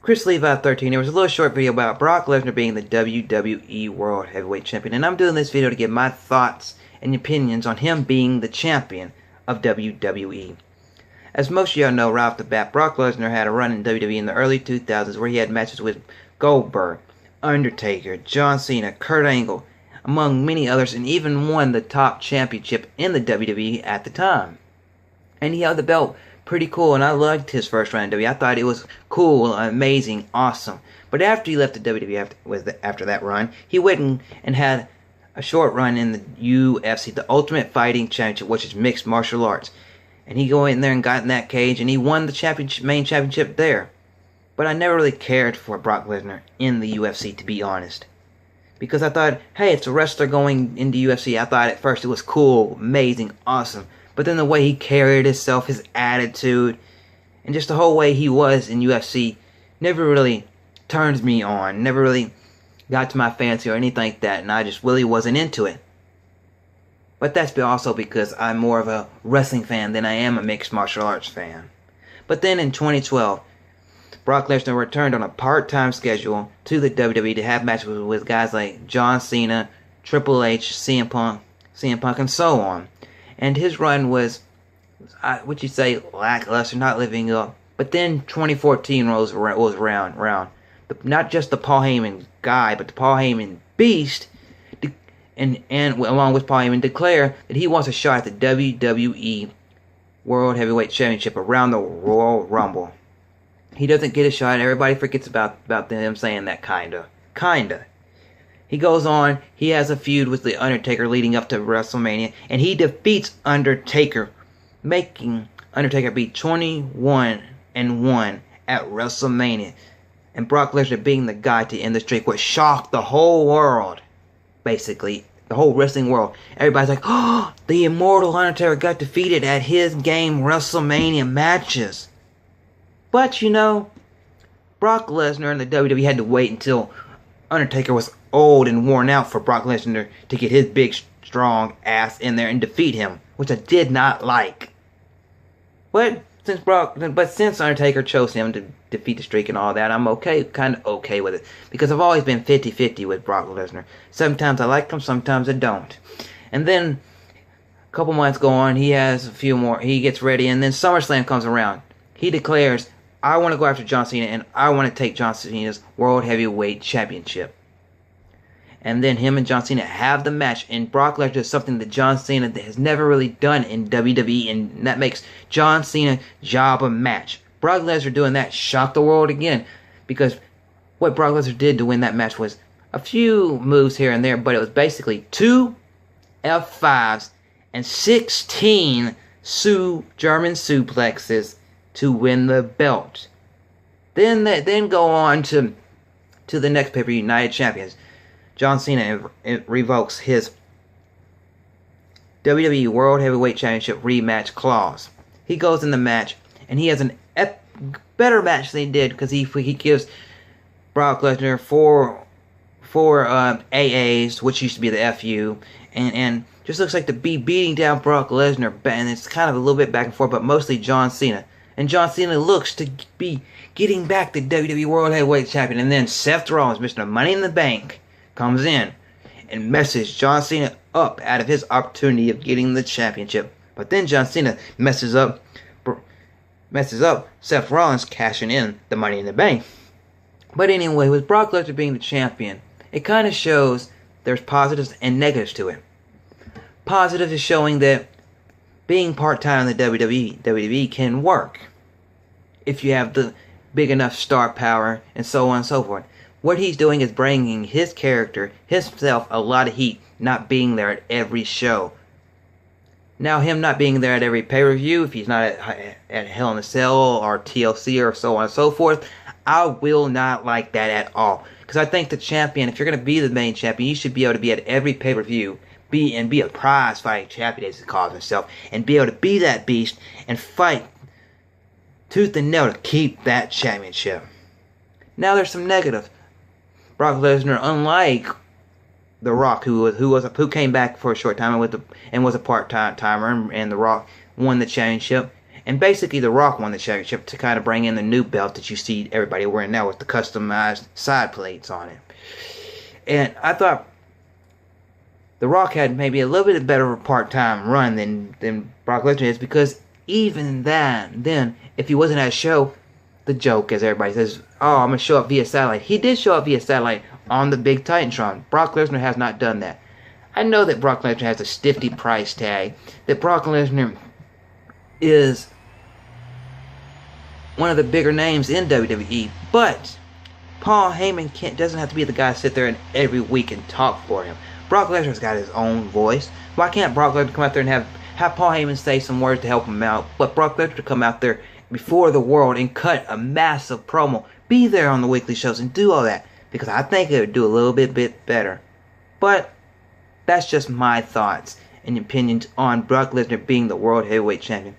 Chrislevi13. There was a little short video about Brock Lesnar being the WWE World Heavyweight Champion, and I'm doing this video to give my thoughts and opinions on him being the champion of WWE. As most of y'all know right off the bat, Brock Lesnar had a run in WWE in the early 2000s where he had matches with Goldberg, Undertaker, John Cena, Kurt Angle, among many others, and even won the top championship in the WWE at the time. And he held the belt pretty cool, and I liked his first run in WWE. I thought it was cool, amazing, awesome. But after he left the WWE after that run, he went and had a short run in the UFC, the Ultimate Fighting Championship, which is mixed martial arts. And he go in there and got in that cage, and he won the main championship there. But I never really cared for Brock Lesnar in the UFC, to be honest. Because I thought, hey, it's a wrestler going into UFC. I thought at first it was cool, amazing, awesome. But then the way he carried himself, his attitude, and just the whole way he was in UFC never really turned me on. Never really got to my fancy or anything like that. And I just really wasn't into it. But that's also because I'm more of a wrestling fan than I am a mixed martial arts fan. But then in 2012, Brock Lesnar returned on a part-time schedule to the WWE to have matches with guys like John Cena, Triple H, CM Punk, and so on. And his run was, would you say, lackluster, not living up. But then 2014 was around. Not just the Paul Heyman guy, but the Paul Heyman beast, and along with Paul Heyman, declare that he wants a shot at the WWE World Heavyweight Championship around the Royal Rumble. He doesn't get a shot. Everybody forgets about him saying that, kinda. He goes on. He has a feud with the Undertaker leading up to WrestleMania, and he defeats Undertaker, making Undertaker be 21-1 at WrestleMania. And Brock Lesnar being the guy to end the streak, which shocked the whole world, basically the whole wrestling world. Everybody's like, "Oh, the immortal Undertaker got defeated at his game WrestleMania matches." But, you know, Brock Lesnar and the WWE had to wait until Undertaker was old and worn out for Brock Lesnar to get his big, strong ass in there and defeat him, which I did not like. But since Undertaker chose him to defeat the streak and all that, I'm kind of okay with it. Because I've always been 50-50 with Brock Lesnar. Sometimes I like him, sometimes I don't. And then, a couple months go on, he has a few more, he gets ready, and then SummerSlam comes around. He declares, I want to go after John Cena, and I want to take John Cena's World Heavyweight Championship. And then him and John Cena have the match, and Brock Lesnar does something that John Cena has never really done in WWE, and that makes John Cena job a match. Brock Lesnar doing that shocked the world again, because what Brock Lesnar did to win that match was a few moves here and there, but it was basically 2 F5s and 16 German suplexes to win the belt. Then go on to the next paper, United Champions. John Cena revokes his WWE World Heavyweight Championship rematch clause. He goes in the match, and he has a better match than he did, because he gives Brock Lesnar four AAs, which used to be the FU, and just looks like to be beating down Brock Lesnar, and it's kind of a little bit back and forth, but mostly John Cena. And John Cena looks to be getting back the WWE World Heavyweight Champion, and then Seth Rollins, Mr. Money in the Bank, comes in and messes John Cena up out of his opportunity of getting the championship. But then John Cena messes up Seth Rollins cashing in the Money in the Bank. But anyway, with Brock Lesnar being the champion, it kind of shows there's positives and negatives to it. Positive is showing that being part-time in the WWE can work if you have the big enough star power and so on and so forth. What he's doing is bringing his character, himself, a lot of heat, not being there at every show. Now, him not being there at every pay-per-view, if he's not at Hell in a Cell or TLC or so on and so forth, I will not like that at all. Because I think the champion, if you're going to be the main champion, you should be able to be at every pay-per-view, be a prize-fighting champion, as he calls himself, and be able to be that beast and fight tooth and nail to keep that championship. Now, there's some negatives. Brock Lesnar, unlike The Rock, who came back for a short time and was a part-timer, and The Rock won the championship, And basically, The Rock won the championship to kind of bring in the new belt that you see everybody wearing now with the customized side plates on it. And I thought The Rock had maybe a little bit better of a part-time run than Brock Lesnar is, because even then, if he wasn't at a show, the joke, as everybody says, oh, I'm going to show up via satellite. He did show up via satellite on the big Titantron. Brock Lesnar has not done that. I know that Brock Lesnar has a stifty price tag, that Brock Lesnar is one of the bigger names in WWE, but Paul Heyman doesn't have to be the guy to sit there and every week and talk for him. Brock Lesnar's got his own voice. Why can't Brock Lesnar come out there and have Paul Heyman say some words to help him out, but Brock Lesnar to come out there before the world and cut a massive promo, be there on the weekly shows and do all that, because I think it would do a little bit better. But that's just my thoughts and opinions on Brock Lesnar being the World Heavyweight Champion.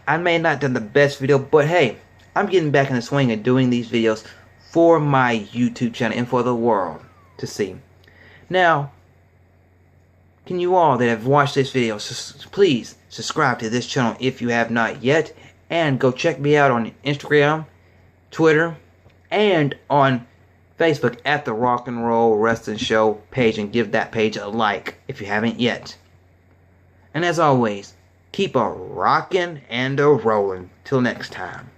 I may not have done the best video, but hey, I'm getting back in the swing of doing these videos for my YouTube channel and for the world to see. Now, can you all that have watched this video, please subscribe to this channel if you have not yet, and go check me out on Instagram, Twitter, and on Facebook at the Rock and Roll Wrestling Show page, and give that page a like if you haven't yet. And as always, keep a rockin' and a rollin'. Till next time.